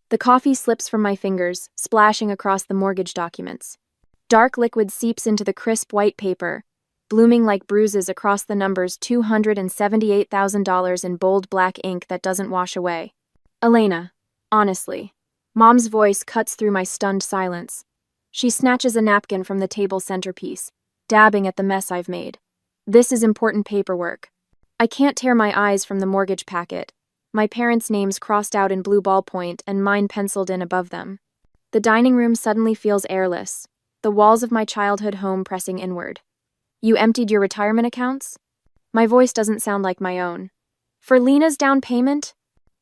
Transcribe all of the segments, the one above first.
The coffee slips from my fingers, splashing across the mortgage documents. Dark liquid seeps into the crisp white paper, blooming like bruises across the numbers $278,000 in bold black ink that doesn't wash away. Elena, honestly. Mom's voice cuts through my stunned silence. She snatches a napkin from the table centerpiece, dabbing at the mess I've made. This is important paperwork. I can't tear my eyes from the mortgage packet. My parents' names crossed out in blue ballpoint and mine penciled in above them. The dining room suddenly feels airless, the walls of my childhood home pressing inward. You emptied your retirement accounts? My voice doesn't sound like my own. For Lena's down payment?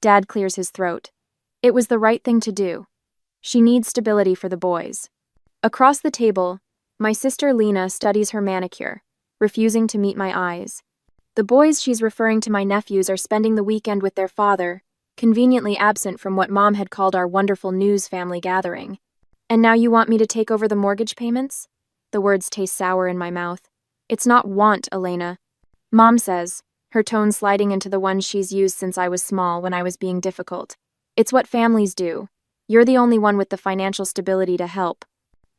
Dad clears his throat. It was the right thing to do. She needs stability for the boys. Across the table, my sister Lena studies her manicure, refusing to meet my eyes. The boys she's referring to, my nephews, are spending the weekend with their father, conveniently absent from what Mom had called our wonderful news family gathering. And now you want me to take over the mortgage payments? The words taste sour in my mouth. It's not want, Elena. Mom says, her tone sliding into the one she's used since I was small when I was being difficult. It's what families do. You're the only one with the financial stability to help.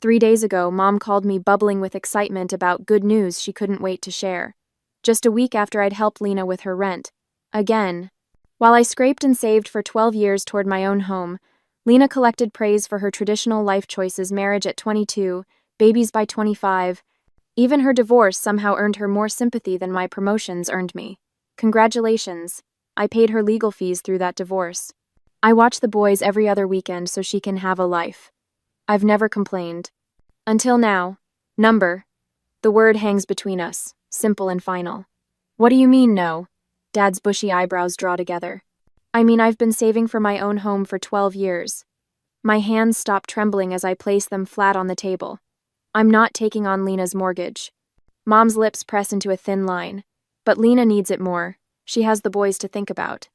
3 days ago, Mom called me bubbling with excitement about good news she couldn't wait to share. Just a week after I'd helped Lena with her rent. Again. While I scraped and saved for 12 years toward my own home, Lena collected praise for her traditional life choices: marriage at 22, babies by 25. Even her divorce somehow earned her more sympathy than my promotions earned me. Congratulations. I paid her legal fees through that divorce. I watch the boys every other weekend so she can have a life. I've never complained. Until now. Number. The word hangs between us, simple and final. What do you mean, no? Dad's bushy eyebrows draw together. I mean, I've been saving for my own home for 12 years. My hands stop trembling as I place them flat on the table. I'm not taking on Lena's mortgage. Mom's lips press into a thin line. But Lena needs it more. She has the boys to think about.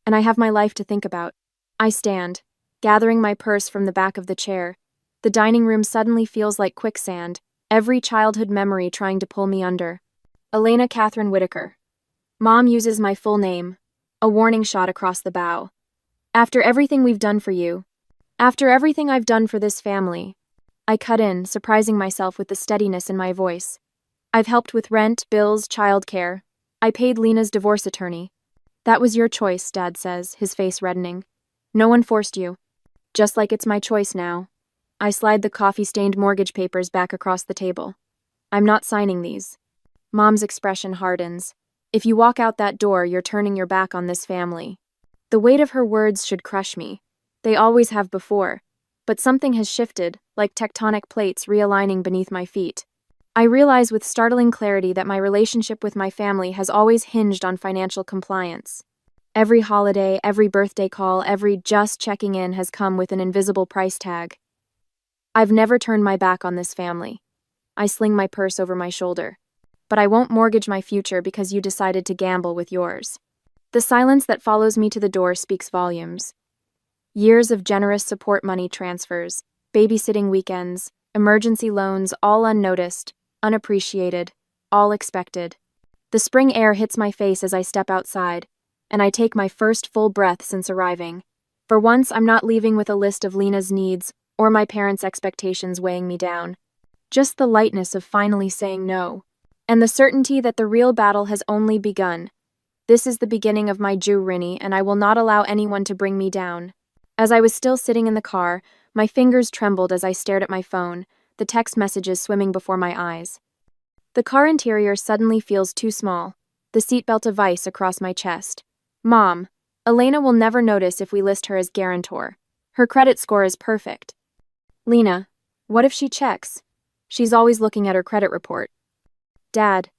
And I have my life to think about. I stand, gathering my purse from the back of the chair. The dining room suddenly feels like quicksand, every childhood memory trying to pull me under. Elena Catherine Whitaker. Mom uses my full name, a warning shot across the bow. After everything we've done for you, after everything I've done for this family, I cut in, surprising myself with the steadiness in my voice. I've helped with rent, bills, childcare. I paid Lena's divorce attorney. That was your choice, Dad says, his face reddening. No one forced you. Just like it's my choice now. I slide the coffee-stained mortgage papers back across the table. I'm not signing these. Mom's expression hardens. If you walk out that door, you're turning your back on this family. The weight of her words should crush me. They always have before. But something has shifted, like tectonic plates realigning beneath my feet. I realize with startling clarity that my relationship with my family has always hinged on financial compliance. Every holiday, every birthday call, every just checking in has come with an invisible price tag. I've never turned my back on this family. I sling my purse over my shoulder. But I won't mortgage my future because you decided to gamble with yours. The silence that follows me to the door speaks volumes. Years of generous support money transfers, babysitting weekends, emergency loans, all unnoticed, unappreciated, all expected. The spring air hits my face as I step outside, and I take my first full breath since arriving. For once, I'm not leaving with a list of Lena's needs or my parents' expectations weighing me down. Just the lightness of finally saying no, and the certainty that the real battle has only begun. This is the beginning of my journey, and I will not allow anyone to bring me down. As I was still sitting in the car, my fingers trembled as I stared at my phone, the text messages swimming before my eyes. The car interior suddenly feels too small, the seatbelt a vice across my chest. Mom, Elena will never notice if we list her as guarantor. Her credit score is perfect. Lena, what if she checks? She's always looking at her credit report. Dad,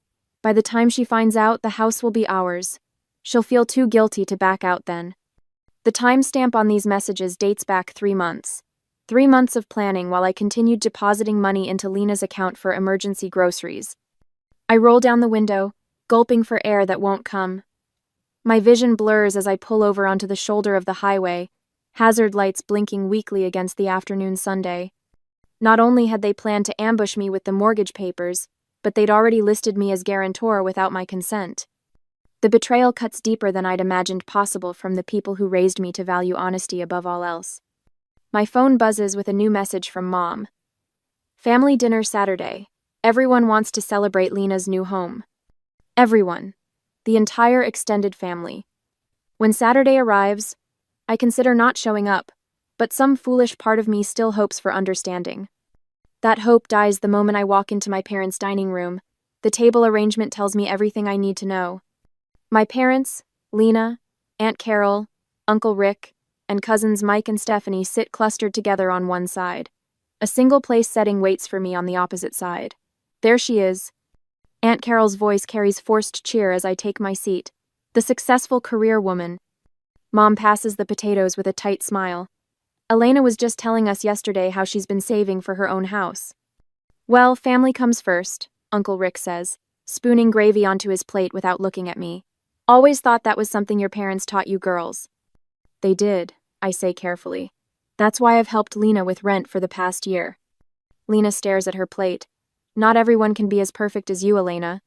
by the time she finds out, the house will be ours. She'll feel too guilty to back out then. The timestamp on these messages dates back 3 months. 3 months of planning while I continued depositing money into Lena's account for emergency groceries. I roll down the window, gulping for air that won't come. My vision blurs as I pull over onto the shoulder of the highway, hazard lights blinking weakly against the afternoon Sunday. Not only had they planned to ambush me with the mortgage papers, but they'd already listed me as guarantor without my consent. The betrayal cuts deeper than I'd imagined possible from the people who raised me to value honesty above all else. My phone buzzes with a new message from Mom. Family dinner Saturday. Everyone wants to celebrate Lena's new home. Everyone. The entire extended family. When Saturday arrives, I consider not showing up, but some foolish part of me still hopes for understanding. That hope dies the moment I walk into my parents' dining room. The table arrangement tells me everything I need to know. My parents, Lena, Aunt Carol, Uncle Rick, and cousins Mike and Stephanie sit clustered together on one side. A single-place setting waits for me on the opposite side. There she is. Aunt Carol's voice carries forced cheer as I take my seat. The successful career woman. Mom passes the potatoes with a tight smile. Elena was just telling us yesterday how she's been saving for her own house. Well, family comes first, Uncle Rick says, spooning gravy onto his plate without looking at me. Always thought that was something your parents taught you girls. They did, I say carefully. That's why I've helped Lena with rent for the past year. Lena stares at her plate. Not everyone can be as perfect as you, Elena.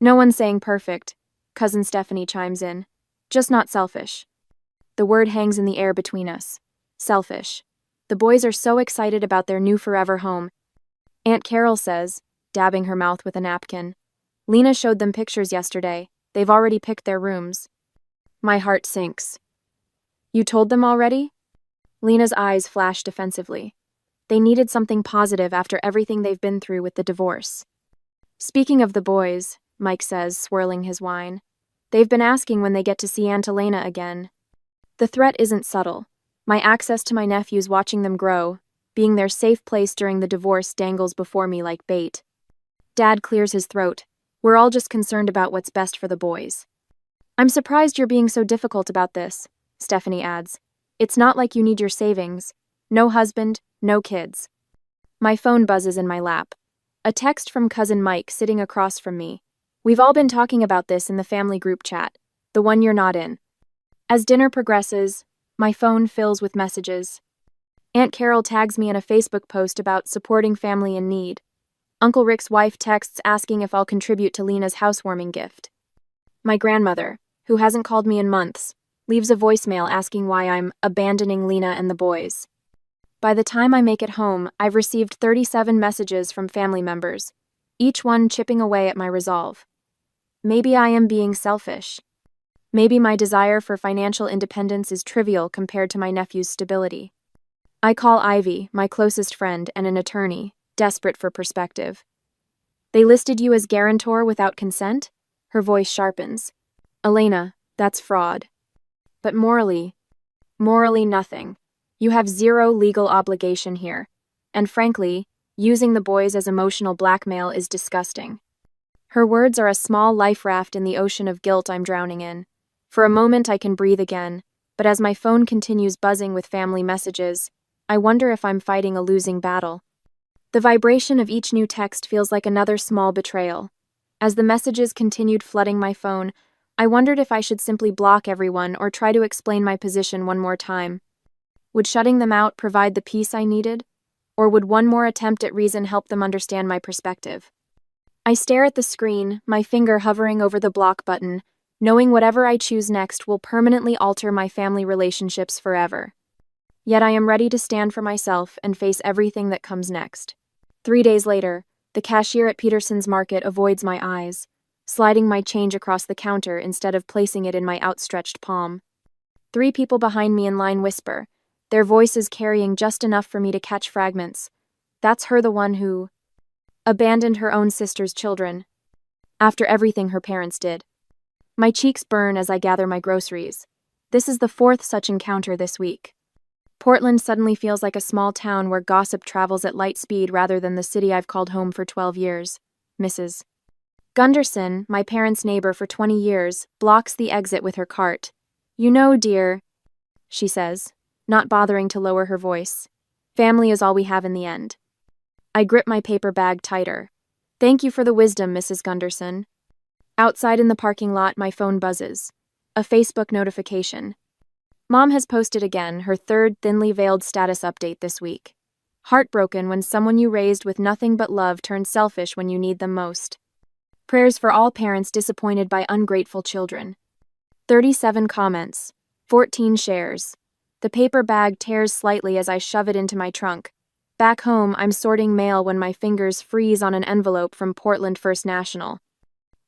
No one's saying perfect, Cousin Stephanie chimes in. Just not selfish. The word hangs in the air between us. Selfish. The boys are so excited about their new forever home. Aunt Carol says, dabbing her mouth with a napkin. Lena showed them pictures yesterday. They've already picked their rooms. My heart sinks. You told them already? Lena's eyes flash defensively. They needed something positive after everything they've been through with the divorce. Speaking of the boys, Mike says, swirling his wine, they've been asking when they get to see Aunt Elena again. The threat isn't subtle. My access to my nephews watching them grow, being their safe place during the divorce dangles before me like bait. Dad clears his throat. We're all just concerned about what's best for the boys. I'm surprised you're being so difficult about this, Stephanie adds. It's not like you need your savings. No husband, no kids. My phone buzzes in my lap. A text from cousin Mike sitting across from me. We've all been talking about this in the family group chat, the one you're not in. As dinner progresses, my phone fills with messages. Aunt Carol tags me in a Facebook post about supporting family in need. Uncle Rick's wife texts asking if I'll contribute to Lena's housewarming gift. My grandmother, who hasn't called me in months, leaves a voicemail asking why I'm abandoning Lena and the boys. By the time I make it home, I've received 37 messages from family members, each one chipping away at my resolve. Maybe I am being selfish. Maybe my desire for financial independence is trivial compared to my nephew's stability. I call Ivy, my closest friend and an attorney, desperate for perspective. They listed you as guarantor without consent? Her voice sharpens. Elena, that's fraud. But morally nothing. You have zero legal obligation here. And frankly, using the boys as emotional blackmail is disgusting. Her words are a small life raft in the ocean of guilt I'm drowning in. For a moment I can breathe again, but as my phone continues buzzing with family messages, I wonder if I'm fighting a losing battle. The vibration of each new text feels like another small betrayal. As the messages continued flooding my phone, I wondered if I should simply block everyone or try to explain my position one more time. Would shutting them out provide the peace I needed? Or would one more attempt at reason help them understand my perspective? I stare at the screen, my finger hovering over the block button, knowing whatever I choose next will permanently alter my family relationships forever. Yet I am ready to stand for myself and face everything that comes next. 3 days later, the cashier at Peterson's Market avoids my eyes, sliding my change across the counter instead of placing it in my outstretched palm. 3 people behind me in line whisper, their voices carrying just enough for me to catch fragments. That's her, the one who abandoned her own sister's children, after everything her parents did. My cheeks burn as I gather my groceries. This is the 4th such encounter this week. Portland suddenly feels like a small town where gossip travels at light speed rather than the city I've called home for 12 years. Mrs. Gunderson, my parents' neighbor for 20 years, blocks the exit with her cart. You know, dear, she says, not bothering to lower her voice. Family is all we have in the end. I grip my paper bag tighter. Thank you for the wisdom, Mrs. Gunderson. Outside in the parking lot, my phone buzzes. A Facebook notification. Mom has posted again, her 3rd thinly veiled status update this week. Heartbroken when someone you raised with nothing but love turns selfish when you need them most. Prayers for all parents disappointed by ungrateful children. 37 comments. 14 shares. The paper bag tears slightly as I shove it into my trunk. Back home, I'm sorting mail when my fingers freeze on an envelope from Portland First National.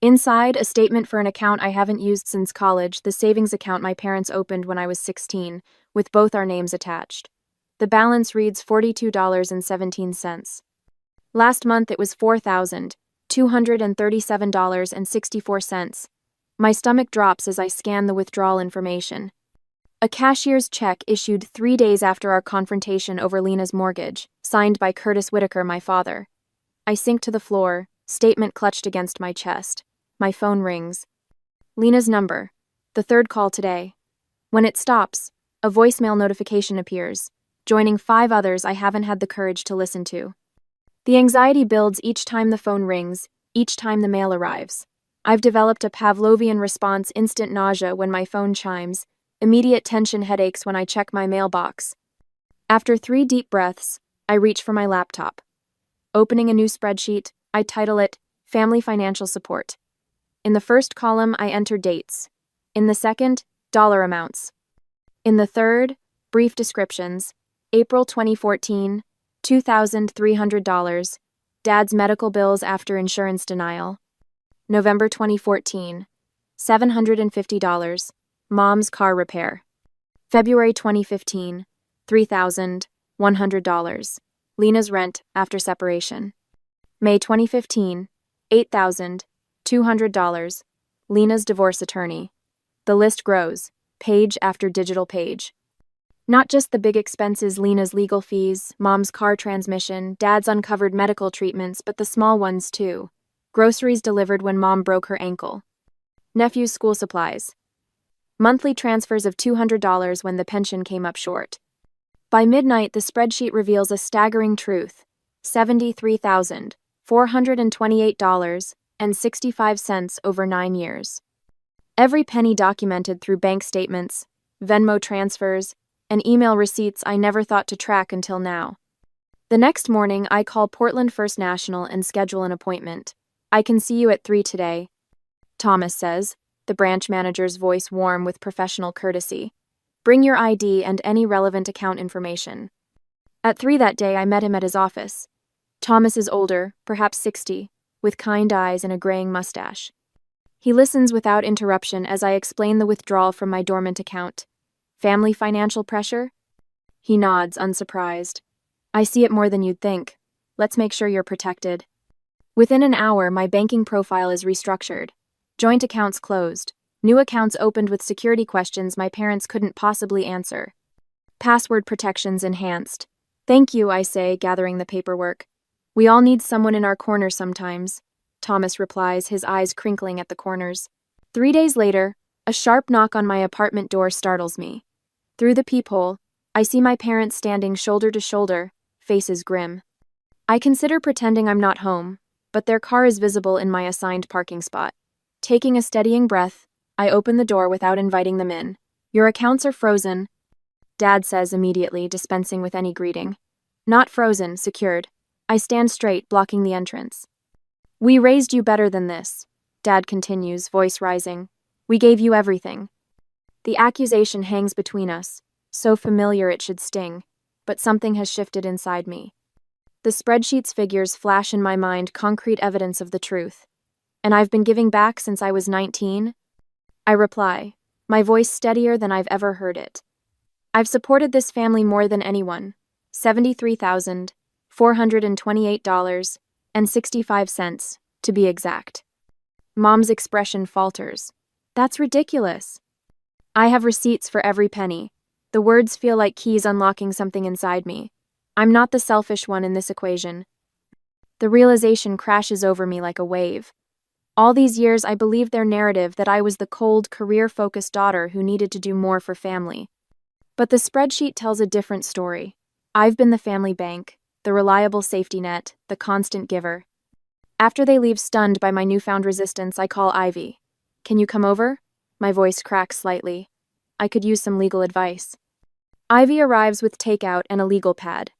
Inside, a statement for an account I haven't used since college, the savings account my parents opened when I was 16, with both our names attached. The balance reads $42.17. Last month it was $4,237.64. My stomach drops as I scan the withdrawal information. A cashier's check issued 3 days after our confrontation over Lena's mortgage, signed by Curtis Whitaker, my father. I sink to the floor, statement clutched against my chest. My phone rings. Lena's number. The third call today. When it stops, a voicemail notification appears, joining 5 others I haven't had the courage to listen to. The anxiety builds each time the phone rings, each time the mail arrives. I've developed a Pavlovian response: instant nausea when my phone chimes, immediate tension headaches when I check my mailbox. After 3 deep breaths, I reach for my laptop. Opening a new spreadsheet, I title it Family Financial Support. In the first column, I enter dates. In the second, dollar amounts. In the third, brief descriptions. April 2014, $2,300. Dad's medical bills after insurance denial. November 2014, $750. Mom's car repair. February 2015, $3,100. Lena's rent after separation. May 2015, $8,200. Lena's divorce attorney. The list grows, page after digital page. Not just the big expenses: Lena's legal fees, Mom's car transmission, Dad's uncovered medical treatments, but the small ones too. Groceries delivered when Mom broke her ankle. Nephew's school supplies. Monthly transfers of $200 when the pension came up short. By midnight, the spreadsheet reveals a staggering truth: $73,428.65 over 9 years. Every penny documented through bank statements, Venmo transfers, and email receipts I never thought to track until now. The next morning, I call Portland First National and schedule an appointment. "I can see you at 3 today," Thomas says, the branch manager's voice warm with professional courtesy. "Bring your ID and any relevant account information." At 3 that day, I met him at his office. Thomas is older, perhaps 60, with kind eyes and a graying mustache. He listens without interruption as I explain the withdrawal from my dormant account. "Family financial pressure?" He nods, unsurprised. "I see it more than you'd think. Let's make sure you're protected." Within an hour, my banking profile is restructured. Joint accounts closed. New accounts opened with security questions my parents couldn't possibly answer. Password protections enhanced. "Thank you," I say, gathering the paperwork. "We all need someone in our corner sometimes," Thomas replies, his eyes crinkling at the corners. 3 days later, a sharp knock on my apartment door startles me. Through the peephole, I see my parents standing shoulder to shoulder, faces grim. I consider pretending I'm not home, but their car is visible in my assigned parking spot. Taking a steadying breath, I open the door without inviting them in. "Your accounts are frozen," Dad says immediately, dispensing with any greeting. "Not frozen, secured." I stand straight, blocking the entrance. "We raised you better than this," Dad continues, voice rising. "We gave you everything." The accusation hangs between us, so familiar it should sting, but something has shifted inside me. The spreadsheet's figures flash in my mind, concrete evidence of the truth. "And I've been giving back since I was 19? I reply, my voice steadier than I've ever heard it. "I've supported this family more than anyone. $73,428.65, to be exact." Mom's expression falters. "That's ridiculous." I have receipts for every penny. The words feel like keys unlocking something inside me. I'm not the selfish one in this equation. The realization crashes over me like a wave. All these years, I believed their narrative that I was the cold, career-focused daughter who needed to do more for family. But the spreadsheet tells a different story. I've been the family bank, the reliable safety net, the constant giver. After they leave stunned by my newfound resistance, I call Ivy. "Can you come over?" My voice cracks slightly. I could use some legal advice. Ivy arrives with takeout and a legal pad.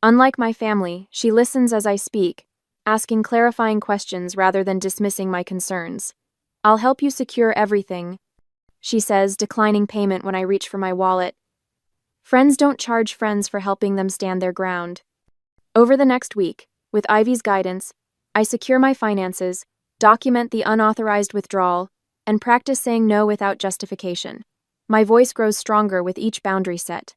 Unlike my family, she listens as I speak, asking clarifying questions rather than dismissing my concerns. "I'll help you secure everything," she says, declining payment when I reach for my wallet. Friends don't charge friends for helping them stand their ground. Over the next week, with Ivy's guidance, I secure my finances, document the unauthorized withdrawal, and practice saying no without justification. My voice grows stronger with each boundary set.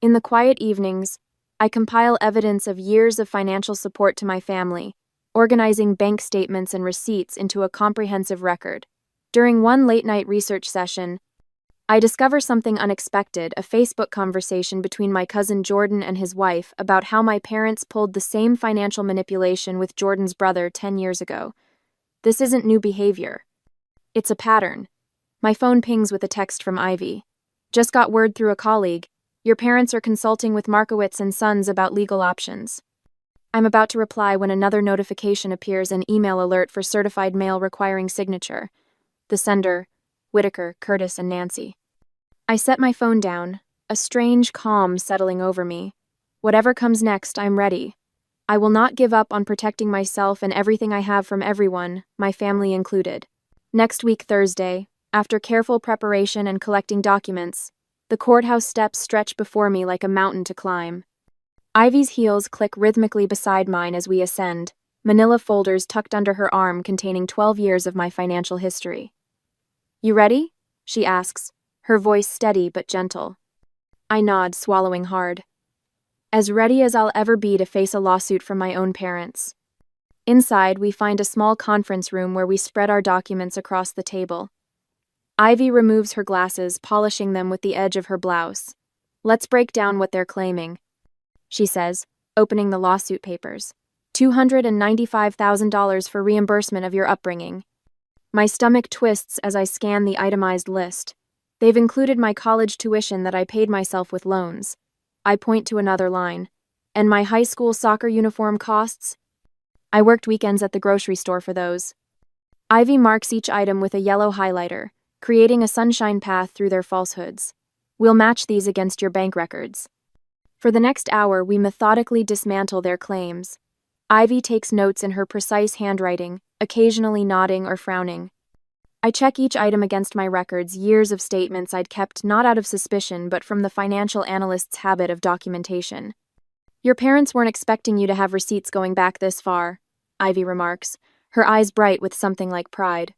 In the quiet evenings, I compile evidence of years of financial support to my family, organizing bank statements and receipts into a comprehensive record. During one late-night research session, I discover something unexpected, a Facebook conversation between my cousin Jordan and his wife about how my parents pulled the same financial manipulation with Jordan's brother 10 years ago. This isn't new behavior. It's a pattern. My phone pings with a text from Ivy. Just got word through a colleague. Your parents are consulting with Markowitz and Sons about legal options. I'm about to reply when another notification appears, an email alert for certified mail requiring signature. The sender, Whitaker, Curtis, and Nancy. I set my phone down, a strange calm settling over me. Whatever comes next, I'm ready. I will not give up on protecting myself and everything I have from everyone, my family included. Next week, Thursday, after careful preparation and collecting documents, the courthouse steps stretch before me like a mountain to climb. Ivy's heels click rhythmically beside mine as we ascend, manila folders tucked under her arm containing 12 years of my financial history. You ready? She asks, her voice steady but gentle. I nod, swallowing hard. As ready as I'll ever be to face a lawsuit from my own parents. Inside, we find a small conference room where we spread our documents across the table. Ivy removes her glasses, polishing them with the edge of her blouse. Let's break down what they're claiming, she says, opening the lawsuit papers. $295,000 for reimbursement of your upbringing. My stomach twists as I scan the itemized list. They've included my college tuition that I paid myself with loans. I point to another line. And my high school soccer uniform costs? I worked weekends at the grocery store for those. Ivy marks each item with a yellow highlighter, creating a sunshine path through their falsehoods. We'll match these against your bank records. For the next hour, we methodically dismantle their claims. Ivy takes notes in her precise handwriting, occasionally nodding or frowning. I check each item against my records, years of statements I'd kept not out of suspicion but from the financial analyst's habit of documentation. Your parents weren't expecting you to have receipts going back this far, Ivy remarks, her eyes bright with something like pride.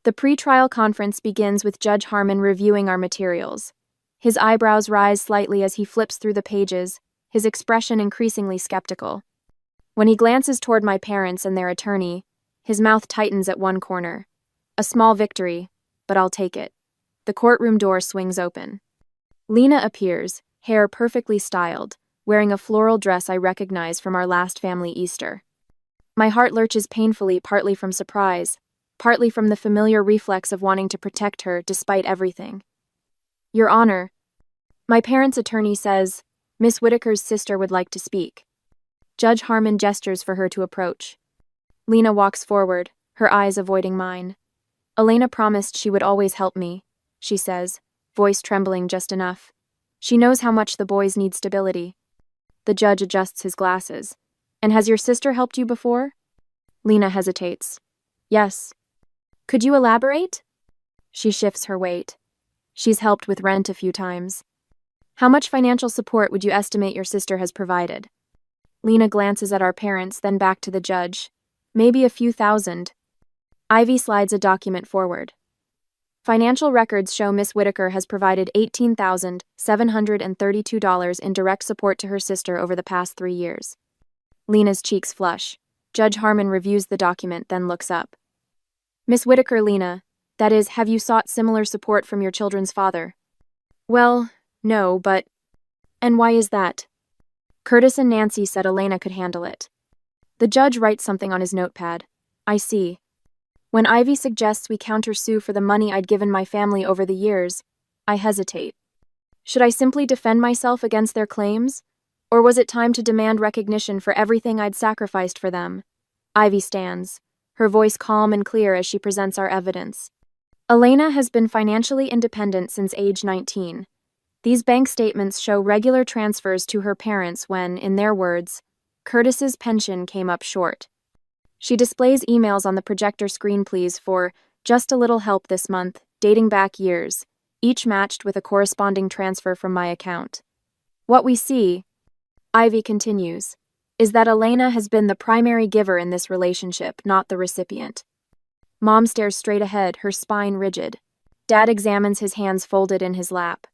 The pre-trial conference begins with Judge Harmon reviewing our materials. His eyebrows rise slightly as he flips through the pages, his expression increasingly skeptical. When he glances toward my parents and their attorney, his mouth tightens at one corner. A small victory, but I'll take it. The courtroom door swings open. Lena appears, hair perfectly styled, wearing a floral dress I recognize from our last family Easter. My heart lurches painfully, partly from surprise, partly from the familiar reflex of wanting to protect her despite everything. Your Honor, my parents' attorney says, Miss Whitaker's sister would like to speak. Judge Harmon gestures for her to approach. Lena walks forward, her eyes avoiding mine. Elena promised she would always help me, she says, voice trembling just enough. She knows how much the boys need stability. The judge adjusts his glasses. And has your sister helped you before? Lena hesitates. Yes. Could you elaborate? She shifts her weight. She's helped with rent a few times. How much financial support would you estimate your sister has provided? Lena glances at our parents, then back to the judge. Maybe a few thousand. Ivy slides a document forward. Financial records show Miss Whitaker has provided $18,732 in direct support to her sister over the past 3 years. Lena's cheeks flush. Judge Harmon reviews the document, then looks up. Miss Whitaker, Lena, that is, have you sought similar support from your children's father? Well, no, but... And why is that? Curtis and Nancy said Elena could handle it. The judge writes something on his notepad. I see. When Ivy suggests we countersue for the money I'd given my family over the years, I hesitate. Should I simply defend myself against their claims? Or was it time to demand recognition for everything I'd sacrificed for them? Ivy stands, her voice calm and clear as she presents our evidence. Elena has been financially independent since age 19. These bank statements show regular transfers to her parents when, in their words, Curtis's pension came up short. She displays emails on the projector screen, please, for just a little help this month, dating back years, each matched with a corresponding transfer from my account. What we see, Ivy continues, is that Elena has been the primary giver in this relationship, not the recipient. Mom stares straight ahead, her spine rigid. Dad examines his hands folded in his lap.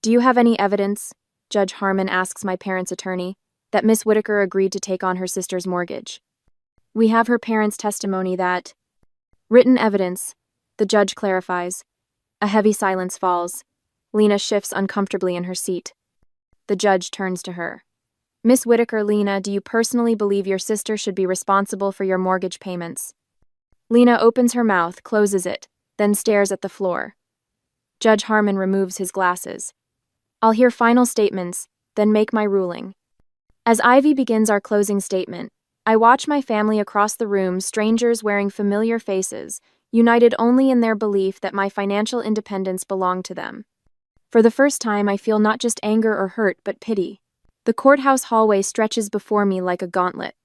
Do you have any evidence, Judge Harmon asks my parents' attorney, that Miss Whitaker agreed to take on her sister's mortgage? We have her parents' testimony that... Written evidence, the judge clarifies. A heavy silence falls. Lena shifts uncomfortably in her seat. The judge turns to her. Miss Whitaker, Lena, do you personally believe your sister should be responsible for your mortgage payments? Lena opens her mouth, closes it, then stares at the floor. Judge Harmon removes his glasses. I'll hear final statements, then make my ruling. As Ivy begins our closing statement, I watch my family across the room, strangers wearing familiar faces, united only in their belief that my financial independence belonged to them. For the first time, I feel not just anger or hurt, but pity. The courthouse hallway stretches before me like a gauntlet.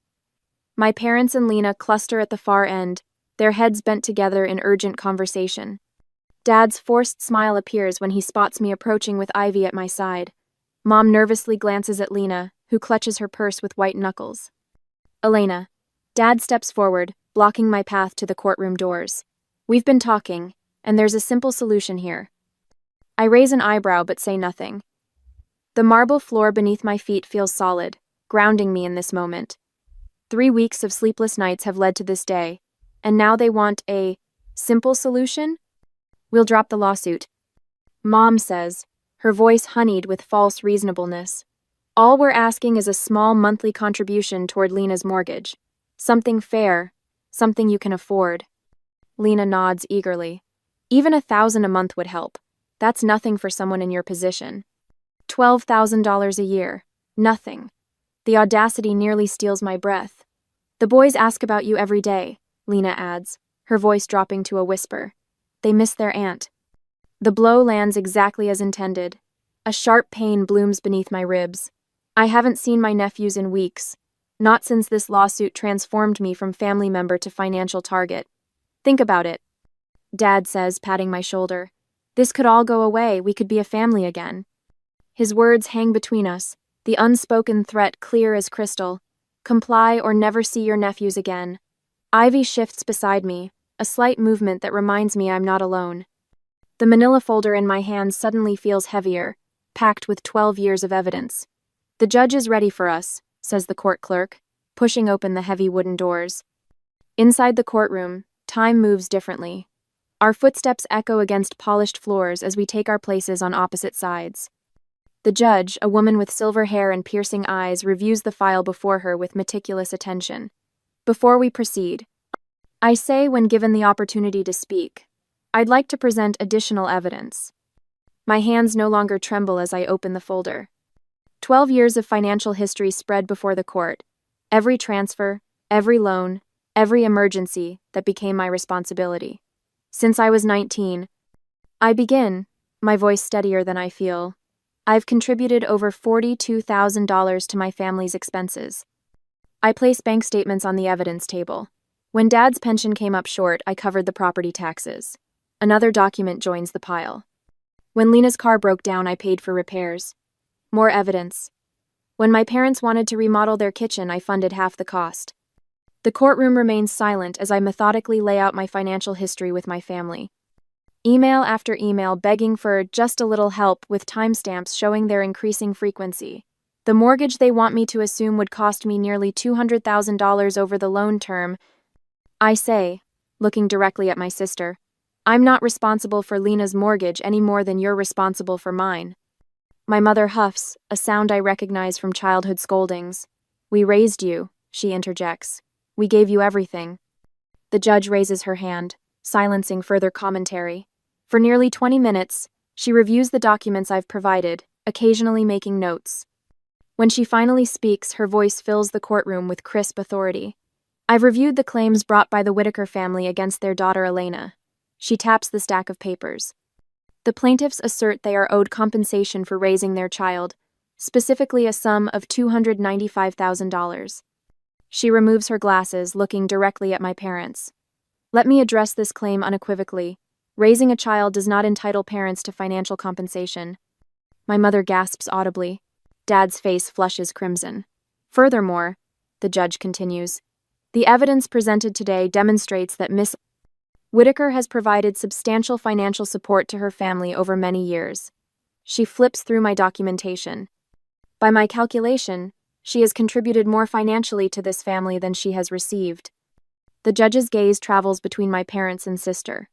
My parents and Lena cluster at the far end, their heads bent together in urgent conversation. Dad's forced smile appears when he spots me approaching with Ivy at my side. Mom nervously glances at Lena, who clutches her purse with white knuckles. Elena. Dad steps forward, blocking my path to the courtroom doors. We've been talking, and there's a simple solution here. I raise an eyebrow but say nothing. The marble floor beneath my feet feels solid, grounding me in this moment. 3 weeks of sleepless nights have led to this day, and now they want a simple solution? We'll drop the lawsuit. Mom says, her voice honeyed with false reasonableness. All we're asking is a small monthly contribution toward Lena's mortgage. Something fair, something you can afford. Lena nods eagerly. Even $1,000 a month would help. That's nothing for someone in your position. $12,000 a year. Nothing. The audacity nearly steals my breath. The boys ask about you every day, Lena adds, her voice dropping to a whisper. They miss their aunt. The blow lands exactly as intended. A sharp pain blooms beneath my ribs. I haven't seen my nephews in weeks. Not since this lawsuit transformed me from family member to financial target. Think about it, Dad says, patting my shoulder. This could all go away, we could be a family again. His words hang between us, the unspoken threat clear as crystal. Comply or never see your nephews again. Ivy shifts beside me, a slight movement that reminds me I'm not alone. The manila folder in my hand suddenly feels heavier, packed with 12 years of evidence. The judge is ready for us, says the court clerk, pushing open the heavy wooden doors. Inside the courtroom, time moves differently. Our footsteps echo against polished floors as we take our places on opposite sides. The judge, a woman with silver hair and piercing eyes, reviews the file before her with meticulous attention. Before we proceed, I say when given the opportunity to speak, I'd like to present additional evidence. My hands no longer tremble as I open the folder. 12 years of financial history spread before the court. Every transfer, every loan, every emergency that became my responsibility. Since I was 19, I begin, my voice steadier than I feel. I've contributed over $42,000 to my family's expenses. I place bank statements on the evidence table. When Dad's pension came up short, I covered the property taxes. Another document joins the pile. When Lena's car broke down, I paid for repairs. More evidence. When my parents wanted to remodel their kitchen, I funded half the cost. The courtroom remains silent as I methodically lay out my financial history with my family. Email after email begging for just a little help with timestamps showing their increasing frequency. The mortgage they want me to assume would cost me nearly $200,000 over the loan term. I say, looking directly at my sister, I'm not responsible for Lena's mortgage any more than you're responsible for mine. My mother huffs, a sound I recognize from childhood scoldings. We raised you, she interjects. We gave you everything. The judge raises her hand, silencing further commentary. For nearly 20 minutes, she reviews the documents I've provided, occasionally making notes. When she finally speaks, her voice fills the courtroom with crisp authority. I've reviewed the claims brought by the Whitaker family against their daughter Elena. She taps the stack of papers. The plaintiffs assert they are owed compensation for raising their child, specifically a sum of $295,000. She removes her glasses, looking directly at my parents. Let me address this claim unequivocally. Raising a child does not entitle parents to financial compensation. My mother gasps audibly. Dad's face flushes crimson. Furthermore, the judge continues, the evidence presented today demonstrates that Miss Whitaker has provided substantial financial support to her family over many years. She flips through my documentation. By my calculation, she has contributed more financially to this family than she has received. The judge's gaze travels between my parents and sister.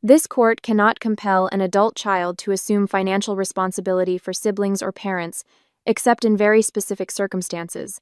This court cannot compel an adult child to assume financial responsibility for siblings or parents, except in very specific circumstances,